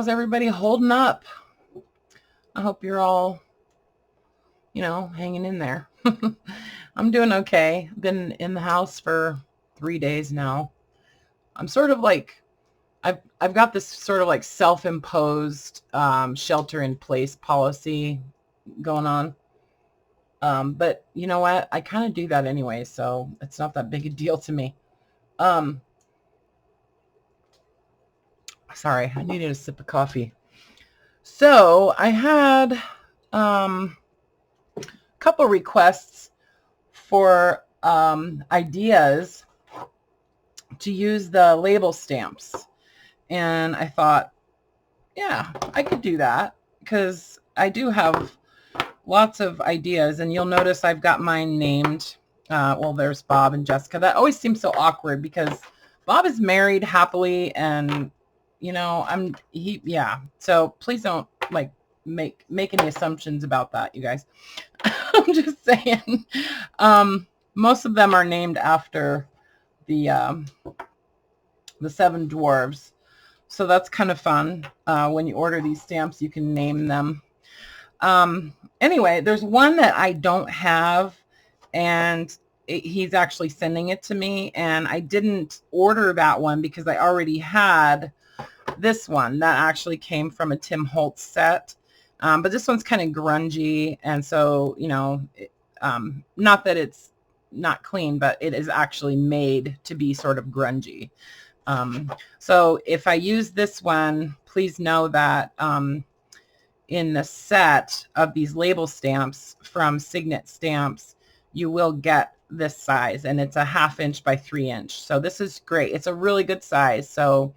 How's everybody holding up? I hope you're all, hanging in there. I'm doing okay. Been in the house for 3 days now. I'm sort of like, I've got this sort of like self-imposed shelter in place policy going on. But you know what? I kind of do that anyway, so it's not that big a deal to me. Um, Sorry, I needed a sip of coffee. So I had a couple requests for ideas to use the label stamps. And I thought, yeah, I could do that because I do have lots of ideas. And you'll notice I've got mine named. Well, there's Bob and Jessica. That always seems so awkward because Bob is married happily and, yeah. So please don't like make any assumptions about that, you guys. I'm just saying. Most of them are named after the seven dwarves. So that's kind of fun. When you order these stamps, you can name them. Anyway, there's one that I don't have, and he's actually sending it to me, and I didn't order that one because I already had this one that actually came from a Tim Holtz set. But this one's kind of grungy, and so, not that it's not clean, but it is actually made to be sort of grungy. So if I use this one, please know that in the set of these label stamps from Signet Stamps, you will get this size, and it's a 1/2 inch by 3 inch. So this is great. It's a really good size. So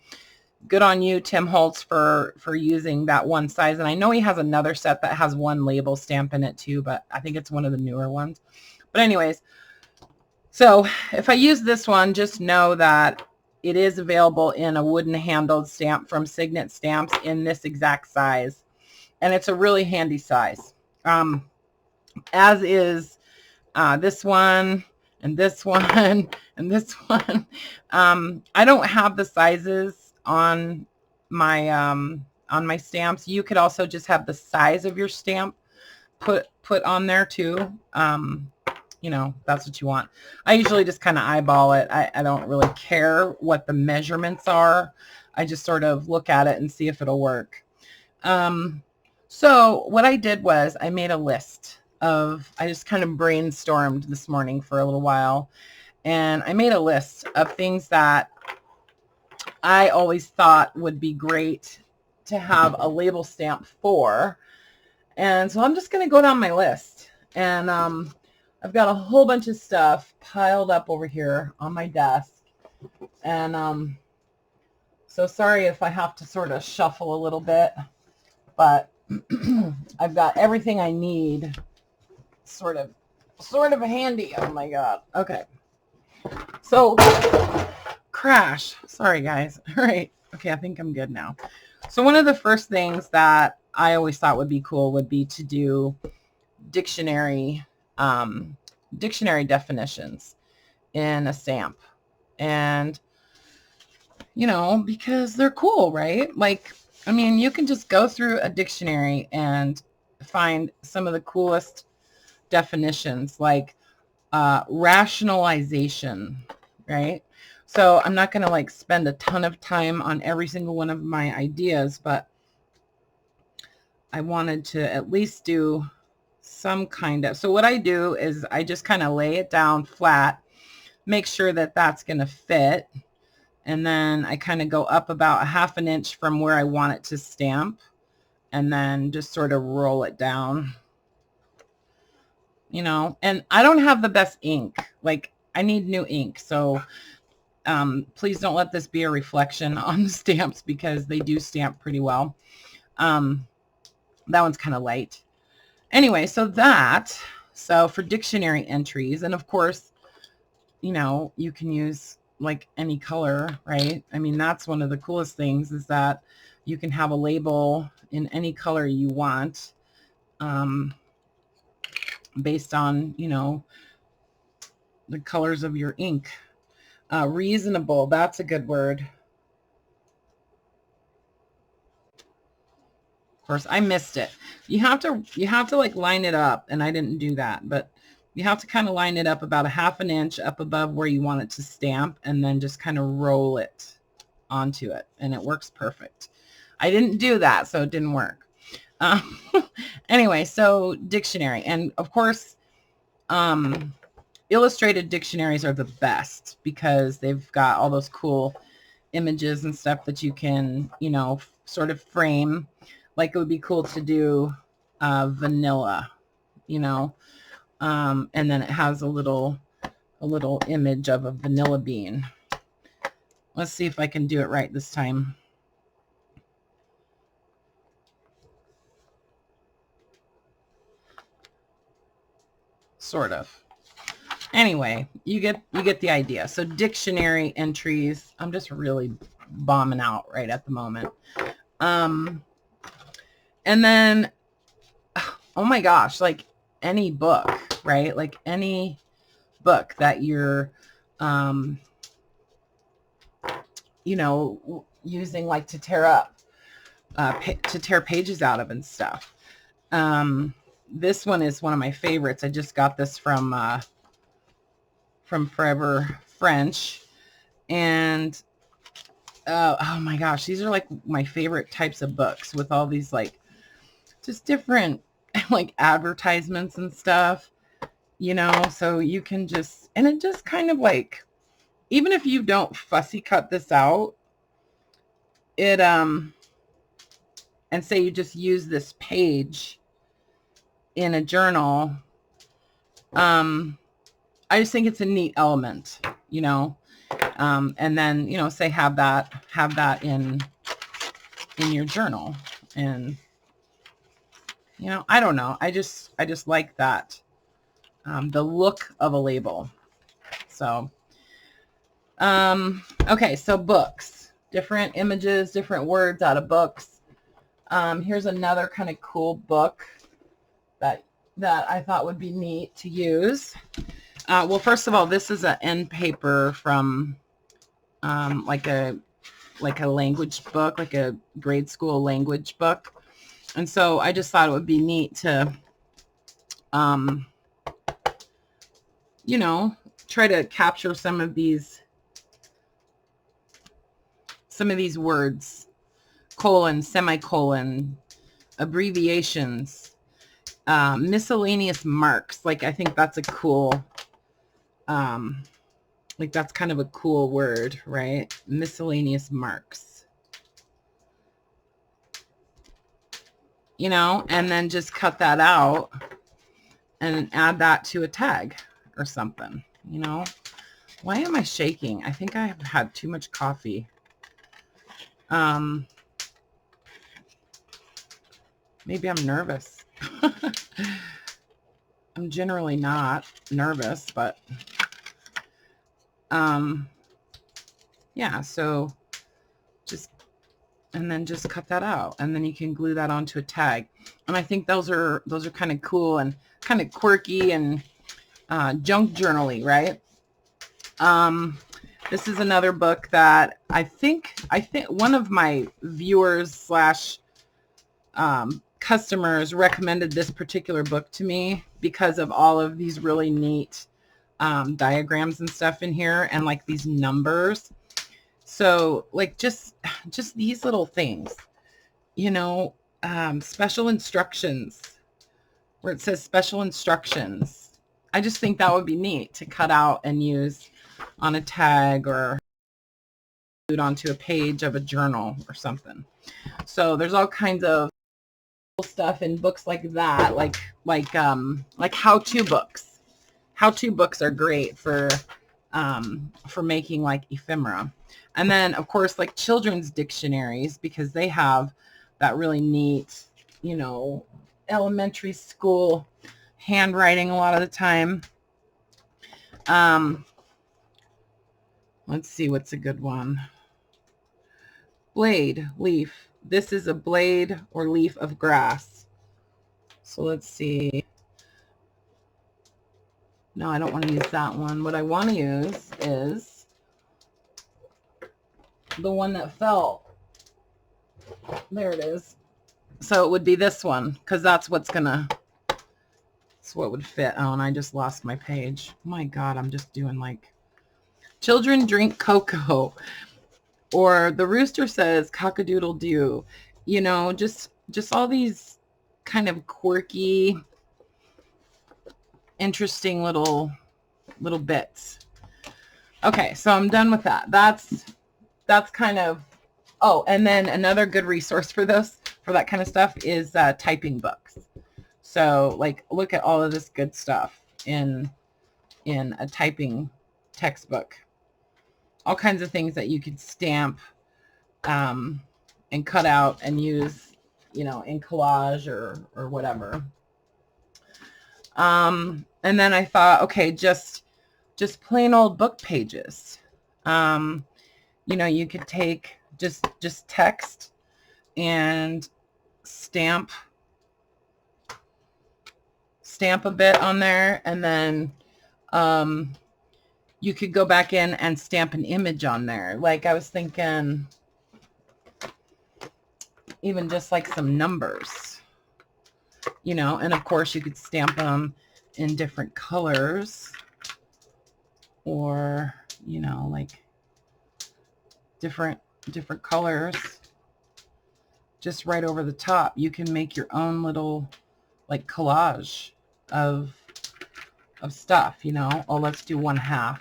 good on you, Tim Holtz, for using that one size. And I know he has another set that has one label stamp in it too, but I think it's one of the newer ones. But anyways, so if I use this one, just know that it is available in a wooden handled stamp from Signet Stamps in this exact size. And it's a really handy size. As is this one and this one and this one. I don't have the sizes on my stamps. You could also just have the size of your stamp put on there too. That's what you want. I usually just kind of eyeball it. I don't really care what the measurements are. I just sort of look at it and see if it'll work. So what I did was I made a list I just kind of brainstormed this morning for a little while, and I made a list of things that I always thought would be great to have a label stamp for. And so I'm just going to go down my list, and I've got a whole bunch of stuff piled up over here on my desk. And so sorry if I have to sort of shuffle a little bit, but I've got everything I need sort of handy. Oh my God. Okay. So crash. Sorry, guys. All right. Okay. I think I'm good now. So one of the first things that I always thought would be cool would be to do dictionary definitions in a stamp. And, because they're cool, right? Like, I mean, you can just go through a dictionary and find some of the coolest definitions, like rationalization, right? So I'm not going to like spend a ton of time on every single one of my ideas, but I wanted to at least do some kind of, so what I do is I just kind of lay it down flat, make sure that that's going to fit. And then I kind of go up about a 1/2 inch from where I want it to stamp, and then just sort of roll it down. And I don't have the best ink. Like, I need new ink. So please don't let this be a reflection on the stamps because they do stamp pretty well. That one's kind of light. Anyway, so for dictionary entries, and of course, you can use like any color, right? I mean, that's one of the coolest things is that you can have a label in any color you want. Based on, the colors of your ink. Reasonable, that's a good word. Of course, I missed it. You have to like line it up, and I didn't do that, but you have to kind of line it up about a 1/2 inch up above where you want it to stamp, and then just kind of roll it onto it, and it works perfect. I didn't do that, so it didn't work. Anyway, so dictionary, and of course, illustrated dictionaries are the best because they've got all those cool images and stuff that you can, you know, sort of frame. Like it would be cool to do vanilla, you know, and then it has a little image of a vanilla bean. Let's see if I can do it right this time. Sort of. Anyway, you get the idea. So dictionary entries. I'm just really bombing out right at the moment. And then, oh my gosh, like any book, right? Like any book that you're, you know, using like to tear up, to tear pages out of and stuff. This one is one of my favorites. I just got this from Forever French, and oh my gosh, these are like my favorite types of books with all these like just different like advertisements and stuff, you know, so you can just, and it just kind of like, even if you don't fussy cut this out, it and say you just use this page in a journal, I just think it's a neat element, you know. And then, you know, say have that in your journal, and you know, I don't know, I just like that, the look of a label. So okay, so books, different images, different words out of books. Here's another kind of cool book that I thought would be neat to use. Well, first of all, this is an end paper from like a language book, like a grade school language book. And so I just thought it would be neat to, you know, try to capture some of these words, colon, semicolon, abbreviations, miscellaneous marks. Like, I think that's a cool, like that's kind of a cool word, right? Miscellaneous marks. You know, and then just cut that out and add that to a tag or something, you know. Why am I shaking? I think I have had too much coffee. Maybe I'm nervous. I'm generally not nervous, but yeah, so just, and then just cut that out, and then you can glue that onto a tag. And I think those are kind of cool and kind of quirky and junk journal-y, right? This is another book that I think one of my viewers slash customers recommended this particular book to me because of all of these really neat diagrams and stuff in here, and like these numbers. So like just these little things, you know, special instructions, where it says special instructions. I just think that would be neat to cut out and use on a tag or glued onto a page of a journal or something. So there's all kinds of stuff in books like that, like how-to books. How-to books are great for making like ephemera. And then of course like children's dictionaries, because they have that really neat, you know, elementary school handwriting a lot of the time. Let's see, what's a good one? Blade, leaf. This is a blade or leaf of grass. So let's see. No, I don't want to use that one. What I want to use is the one that fell. There it is. So it would be this one, because that's what's gonna, that's what would fit. Oh, and I just lost my page. My God, I'm just doing like, children drink cocoa, or the rooster says cock-a-doodle-doo. You know, just all these kind of quirky, interesting little bits. Okay, so I'm done with that. That's kind of, oh, and then another good resource for this, for that kind of stuff, is typing books. So like, look at all of this good stuff in a typing textbook. All kinds of things that you could stamp and cut out and use, you know, in collage or whatever. And then I thought, okay, just plain old book pages. You know, you could take just text and stamp a bit on there, and then you could go back in and stamp an image on there. Like I was thinking, even just like some numbers, you know, and of course you could stamp them in different colors, or, you know, like different colors just right over the top. You can make your own little like collage of stuff, you know. Oh, let's do 1/2.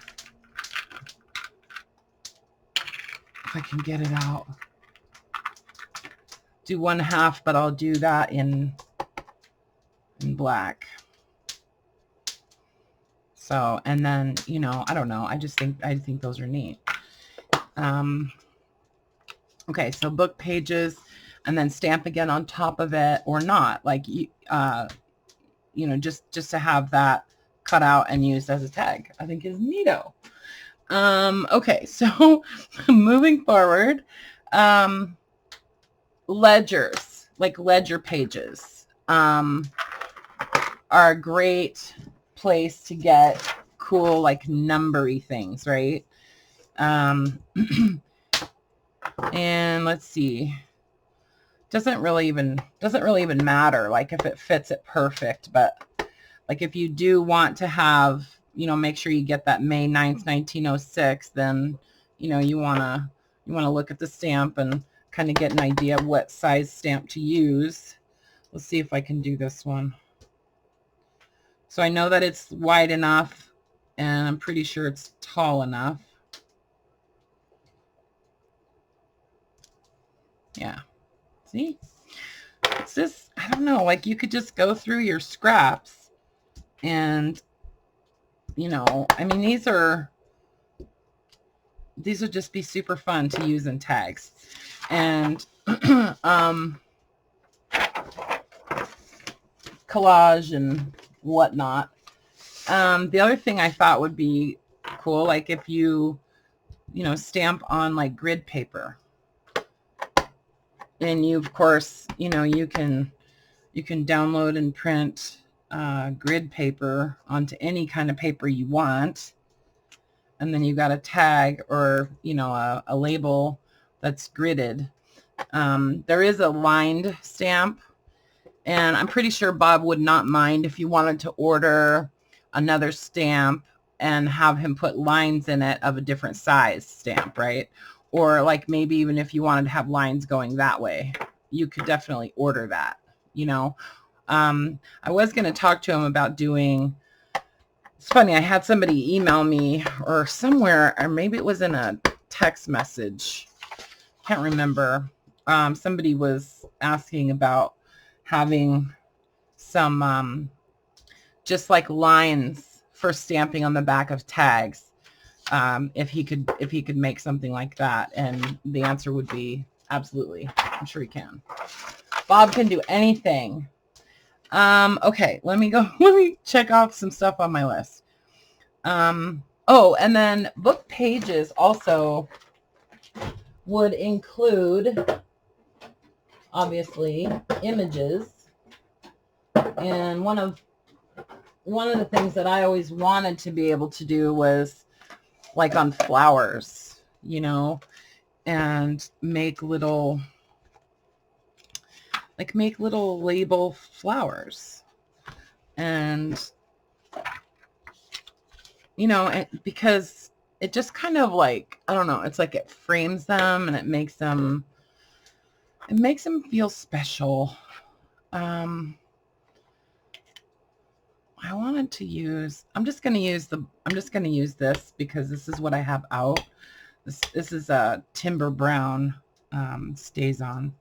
If I can get it out. Do 1/2, but I'll do that in black. So, and then, you know, I don't know. I think those are neat. Okay, so book pages, and then stamp again on top of it, or not, like, you know, just to have that cut out and used as a tag, I think is neato. Okay, so moving forward, ledgers, like ledger pages, are a great place to get cool, like, numbery things, right? And let's see, doesn't really even matter, like, if it fits it perfect, but like, if you do want to have, you know, make sure you get that May 9th, 1906, then, you know, you want to look at the stamp and kind of get an idea of what size stamp to use. Let's see if I can do this one. So I know that it's wide enough, and I'm pretty sure it's tall enough. Yeah. See? It's just, I don't know, like, you could just go through your scraps and, you know, I mean, these would just be super fun to use in tags. And collage and whatnot. The other thing I thought would be cool, like, if you know, stamp on like grid paper, and you, of course, you know, you can download and print grid paper onto any kind of paper you want, and then you got a tag, or, you know, a label that's gridded. There is a lined stamp, and I'm pretty sure Bob would not mind if you wanted to order another stamp and have him put lines in it of a different size stamp, right? Or like, maybe even if you wanted to have lines going that way, you could definitely order that, you know. I was going to talk to him about doing, it's funny, I had somebody email me, or somewhere, or maybe it was in a text message, can't remember. Somebody was asking about having some just like lines for stamping on the back of tags, if he could make something like that, and the answer would be absolutely. I'm sure he can. Bob can do anything. Okay, let me check off some stuff on my list. Oh, and then book pages also would include, obviously, images. And one of the things that I always wanted to be able to do was like on flowers, you know, and make little like make little label flowers. And, you know, because it just kind of like, I don't know, it's like it frames them and it makes them feel special. I wanted to use, I'm just going to use this because this is what I have out. This is a Timber Brown Stays On.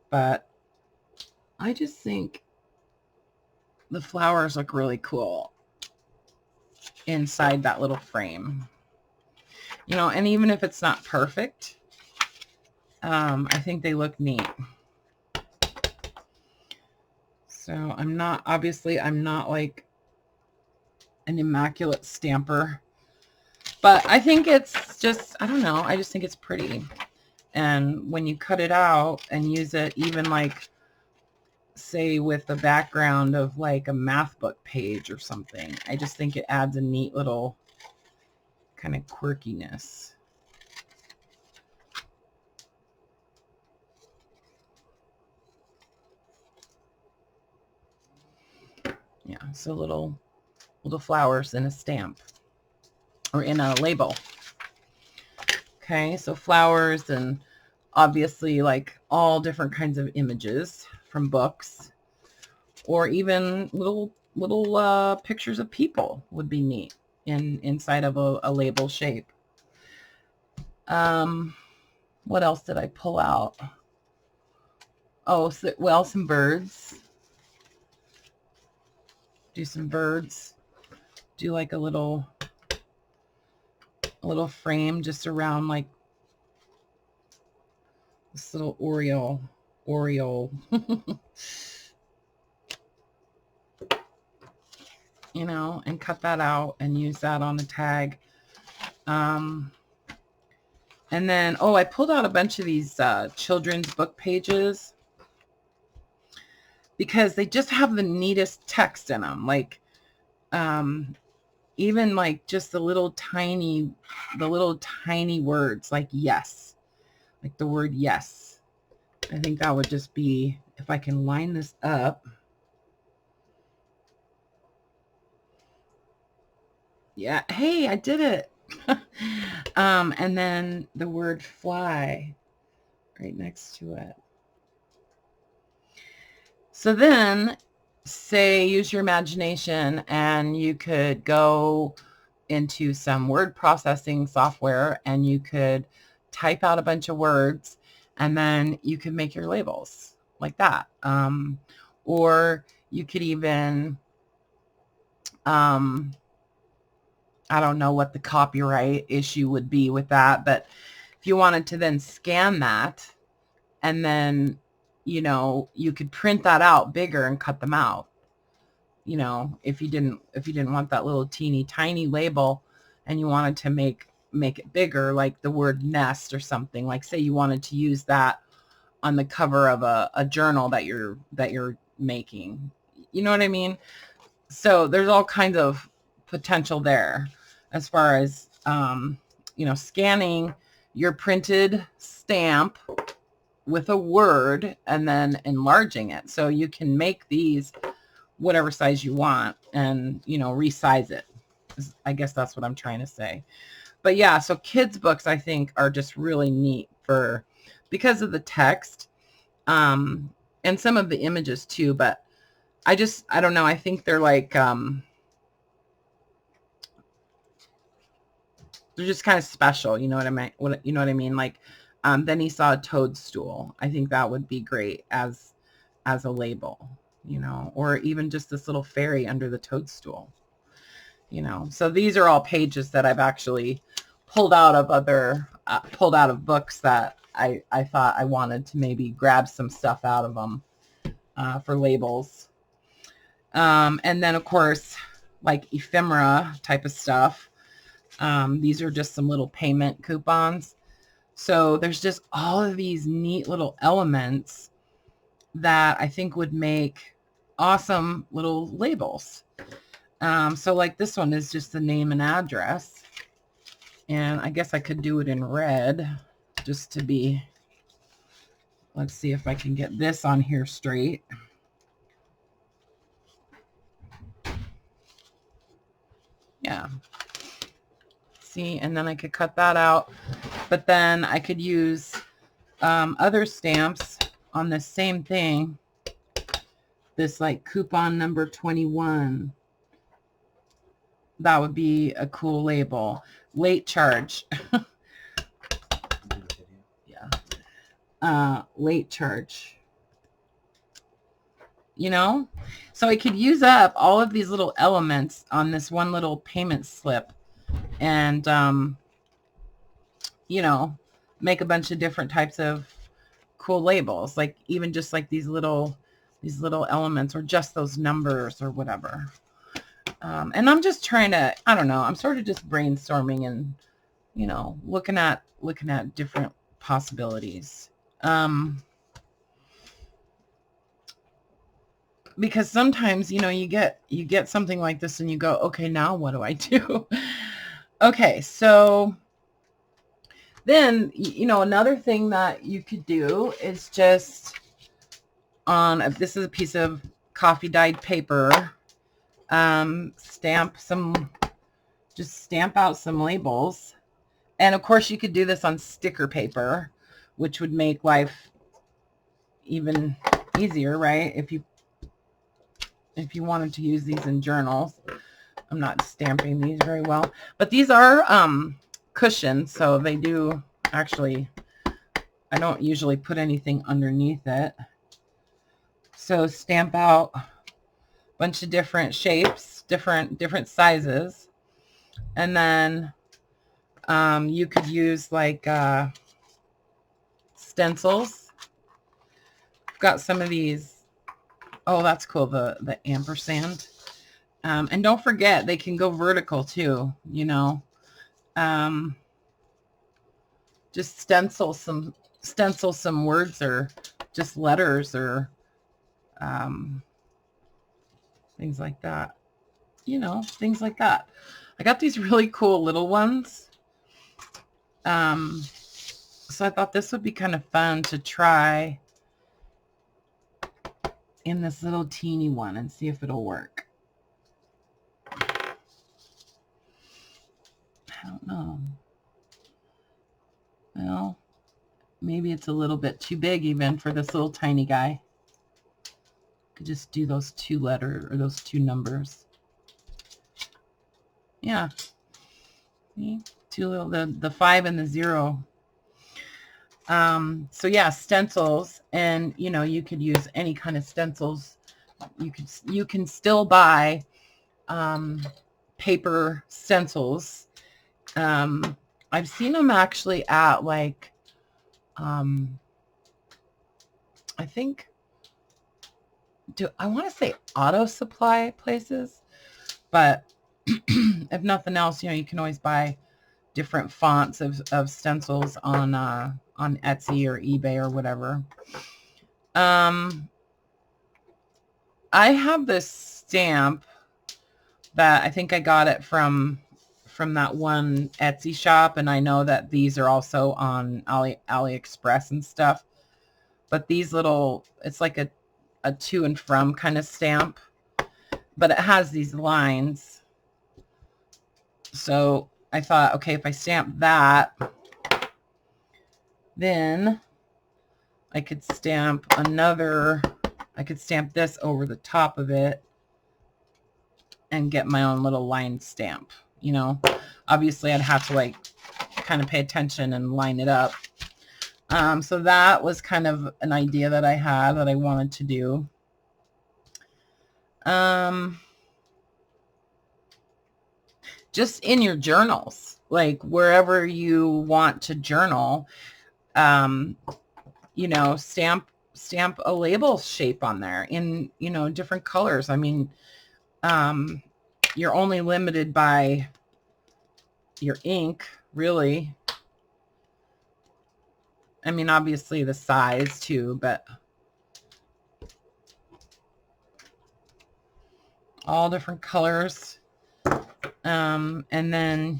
But I just think the flowers look really cool inside that little frame. You know, and even if it's not perfect, I think they look neat. So I'm not like an immaculate stamper, but I think it's just, I don't know, I just think it's pretty. And when you cut it out and use it, even like, say with the background of like a math book page or something, I just think it adds a neat little kind of quirkiness. Yeah, so little flowers in a stamp or in a label. Okay, so flowers, and obviously like all different kinds of images from books, or even little pictures of people would be neat inside of a label shape. What else did I pull out? Oh, so, well, some birds. Do some birds. Do like a little frame just around like this little Oriole. You know, and cut that out and use that on the tag. And then, oh, I pulled out a bunch of these children's book pages because they just have the neatest text in them. Like, even like just the little tiny words like yes, like the word yes. I think that would just be, if I can line this up. Yeah, hey, I did it. And then the word fly right next to it. So then, say, use your imagination and you could go into some word processing software and you could type out a bunch of words and then you could make your labels like that. Or you could even, I don't know what the copyright issue would be with that, but if you wanted to then scan that and then, you know, you could print that out bigger and cut them out. You know, if you didn't want that little teeny tiny label and you wanted to make it bigger, like the word nest or something, like say you wanted to use that on the cover of a journal that you're making. You know what I mean? So there's all kinds of potential there as far as, you know, scanning your printed stamp with a word and then enlarging it. So you can make these whatever size you want and, you know, resize it. I guess that's what I'm trying to say. But yeah, so kids books I think are just really neat because of the text, and some of the images too, but I don't know, I think they're like, they're just kind of special, you know what I mean? You know what I mean? Like, then he saw a toadstool. I think that would be great as a label, you know, or even just this little fairy under the toadstool, you know. So these are all pages that I've actually pulled out of books that I thought I wanted to maybe grab some stuff out of them for labels. And then of course, like ephemera type of stuff. These are just some little payment coupons. So there's just all of these neat little elements that I think would make awesome little labels. So like this one is just the name and address. And I guess I could do it in red just to be Let's see if I can get this on here straight. Yeah. See, and then I could cut that out. But then I could use other stamps on the same thing. This like coupon number 21. That would be a cool label. Late charge. Yeah. Late charge. You know? So I could use up all of these little elements on this one little payment slip and, you know, make a bunch of different types of cool labels. Like even just like these little elements or just those numbers or whatever. And I'm just trying to, I don't know, I'm sort of just brainstorming and, you know, looking at different possibilities. Because sometimes, you know, you get something like this and you go, okay, now what do I do? Okay, so then, you know, another thing that you could do is just this is a piece of coffee dyed paper, stamp out some labels. And of course you could do this on sticker paper, which would make life even easier, right? If you wanted to use these in journals. I'm not stamping these very well, but these are cushions, so they do actually, I don't usually put anything underneath it. So stamp out a bunch of different shapes, different sizes, and then you could use like stencils. Got some of these. Oh, that's cool, the ampersand. And don't forget, they can go vertical too, you know. Just stencil some words or just letters or things like that. You know, things like that. I got these really cool little ones. So I thought this would be kind of fun to try in this little teeny one and see if it'll work. I don't know. Well, maybe it's a little bit too big even for this little tiny guy. Could just do those two letters or those two numbers. Yeah. See? Two little, the 5 and the 0. So yeah, stencils, and you know, you could use any kind of stencils. You can still buy paper stencils. I've seen them actually at like I think, I want to say auto supply places, but if nothing else, you know, you can always buy different fonts of stencils on Etsy or eBay or whatever. I have this stamp that I think I got it from that one Etsy shop, and I know that these are also on AliExpress and stuff. But these little, it's like a to and from kind of stamp, but it has these lines. So I thought, okay, if I stamp that, then I could stamp this over the top of it and get my own little line stamp. You know, obviously I'd have to like kind of pay attention and line it up. So that was kind of an idea that I had that I wanted to do. Just in your journals, like wherever you want to journal, you know, stamp a label shape on there in, you know, different colors. I mean, you're only limited by your ink, really. I mean, obviously the size too, but all different colors. And then,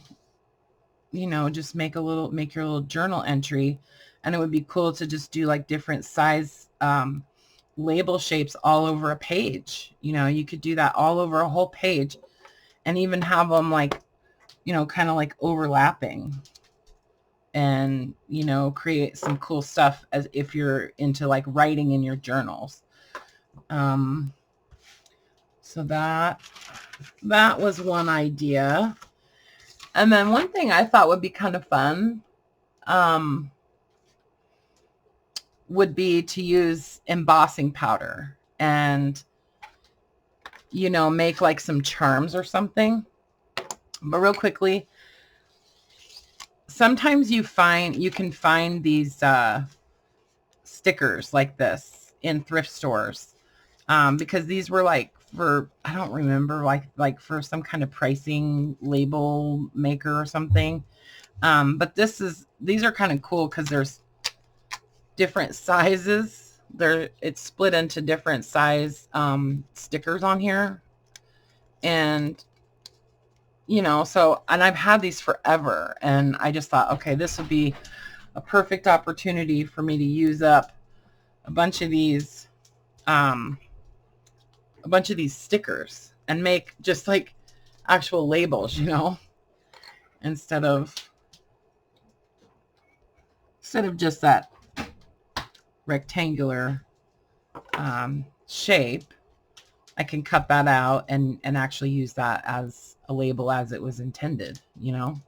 you know, just make your little journal entry. And it would be cool to just do like different size label shapes all over a page. You know, you could do that all over a whole page and even have them like, you know, kind of like overlapping, and, you know, create some cool stuff as if you're into like writing in your journals. So that was one idea. And then one thing I thought would be kind of fun would be to use embossing powder and, you know, make like some charms or something. But real quickly, sometimes you can find these stickers like this in thrift stores, because these were like for, I don't remember, like for some kind of pricing label maker or something. But these are kind of cool because there's different sizes. It's split into different size stickers on here. And, you know, so, and I've had these forever, and I just thought, okay, this would be a perfect opportunity for me to use up a bunch of these stickers and make just like actual labels, you know, instead of just that rectangular shape. I can cut that out and actually use that as a label as it was intended, you know.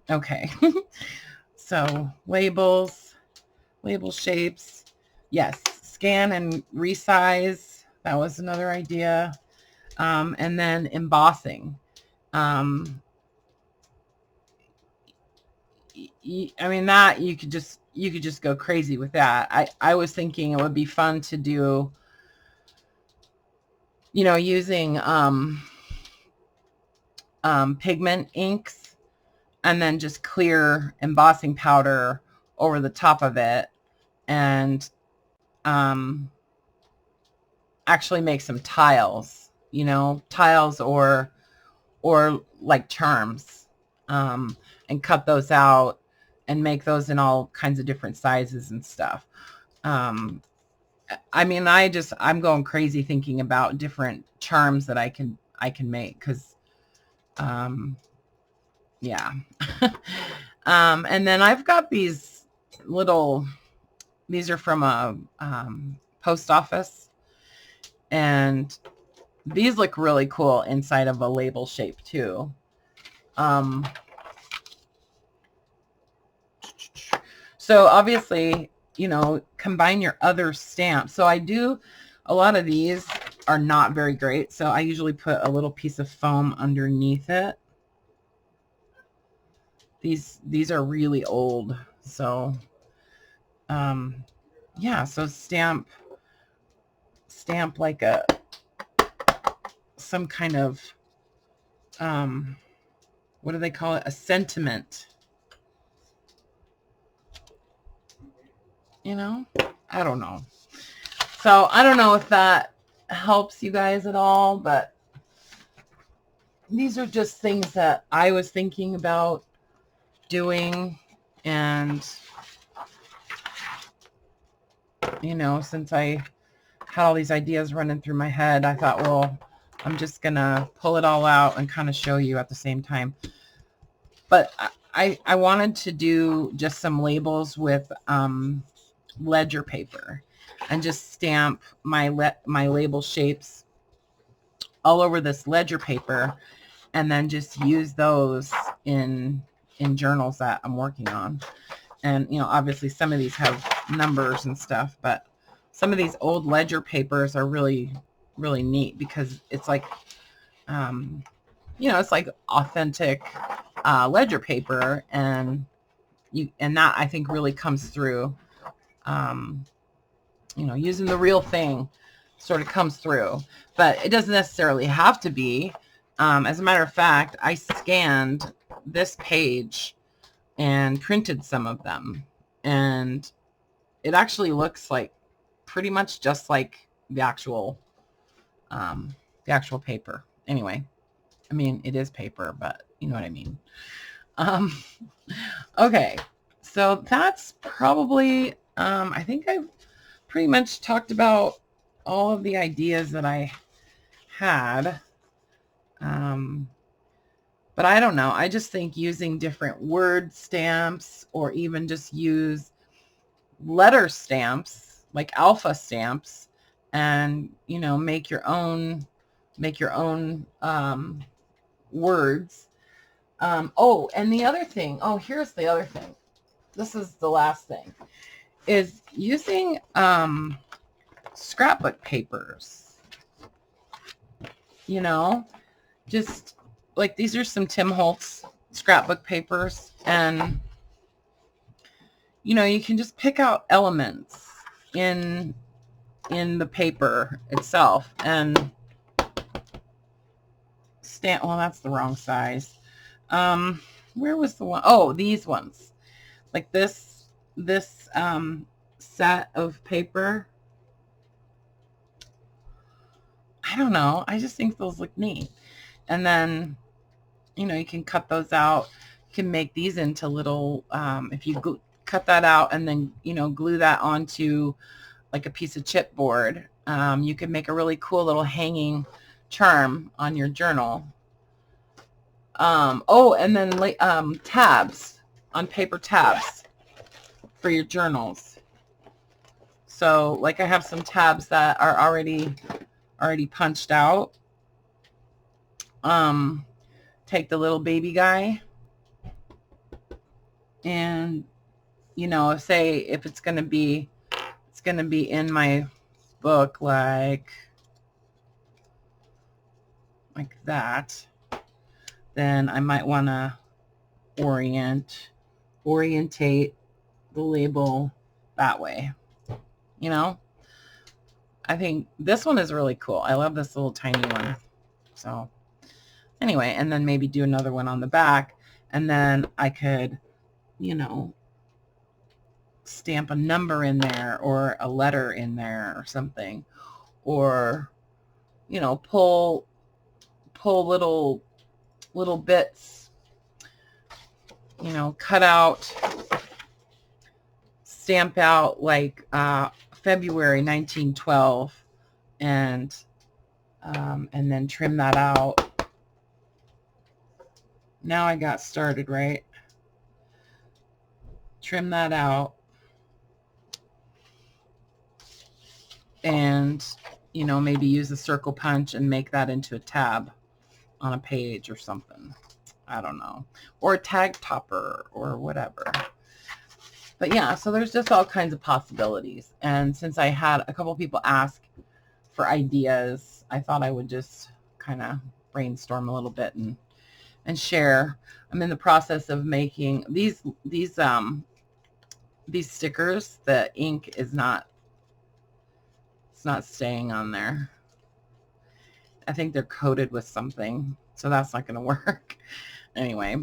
Okay. So label shapes. Yes. Scan and resize. That was another idea. And then embossing. I mean, that you could just go crazy with that. I was thinking it would be fun to do, you know, using pigment inks and then just clear embossing powder over the top of it, and actually make some tiles, you know, tiles or like charms, and cut those out and make those in all kinds of different sizes and stuff. I mean, I'm going crazy thinking about different charms that I can make, because yeah. And then I've got these these are from a post office, and these look really cool inside of a label shape too. So obviously, you know, combine your other stamps. So a lot of these are not very great, so I usually put a little piece of foam underneath it. These are really old, so yeah, so stamp like some kind of what do they call it, a sentiment, you know. I don't know. So I don't know if that helps you guys at all, but these are just things that I was thinking about doing. And, you know, since I had all these ideas running through my head, I thought, well, I'm just gonna pull it all out and kind of show you at the same time. But I wanted to do just some labels with ledger paper, and just stamp my label shapes all over this ledger paper, and then just use those in journals that I'm working on. And, you know, obviously some of these have numbers and stuff, but some of these old ledger papers are really, really neat, because it's like, you know, it's like authentic ledger paper, and that I think really comes through. You know, using the real thing sort of comes through, but it doesn't necessarily have to be. As a matter of fact, I scanned this page and printed some of them, and it actually looks like pretty much just like the actual paper. Anyway, I mean, it is paper, but you know what I mean. Um, okay, so that's probably, I think I've pretty much talked about all of the ideas that I had. But I don't know. I just think using different word stamps or even just use letter stamps like alpha stamps and, you know, make your own words. Oh, and the other thing, oh, here's the other thing. This is the last thing, is using scrapbook papers. You know, just like these are some Tim Holtz scrapbook papers, and you know, you can just pick out elements in the paper itself and stamp. Well, that's the wrong size. Where was the one? Oh, these ones, like this set of paper. I don't know, I just think those look neat. And then, you know, you can cut those out. You can make these into little, if you cut that out and then, you know, glue that onto like a piece of chipboard, you can make a really cool little hanging charm on your journal. Oh, and then tabs on paper tabs for your journals. So like I have some tabs that are already punched out. Take the little baby guy and, you know, say if it's going to be in my book like that, then I might want to orientate the label that way. You know, I think this one is really cool. I love this little tiny one. So anyway, and then maybe do another one on the back, and then I could, you know, stamp a number in there or a letter in there or something, or, you know, pull little bits, you know, cut out, stamp out like February 1912, and then trim that out. Now I got started, right? Trim that out, and, you know, maybe use a circle punch and make that into a tab on a page or something. I don't know. Or a tag topper or whatever. But yeah, so there's just all kinds of possibilities. And since I had a couple people ask for ideas, I thought I would just kind of brainstorm a little bit and share. I'm in the process of making these stickers. The ink is not, it's not staying on there. I think they're coated with something, so that's not going to work. Anyway,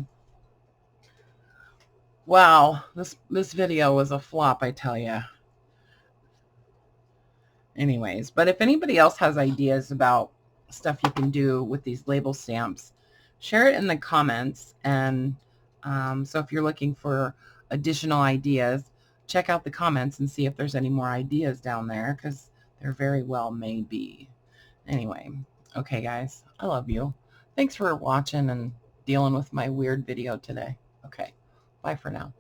wow, this video was a flop, I tell you. Anyways, but if anybody else has ideas about stuff you can do with these label stamps, share it in the comments. And so if you're looking for additional ideas, check out the comments and see if there's any more ideas down there, because there very well may be. Anyway, okay guys, I love you. Thanks for watching and dealing with my weird video today. Okay, bye for now.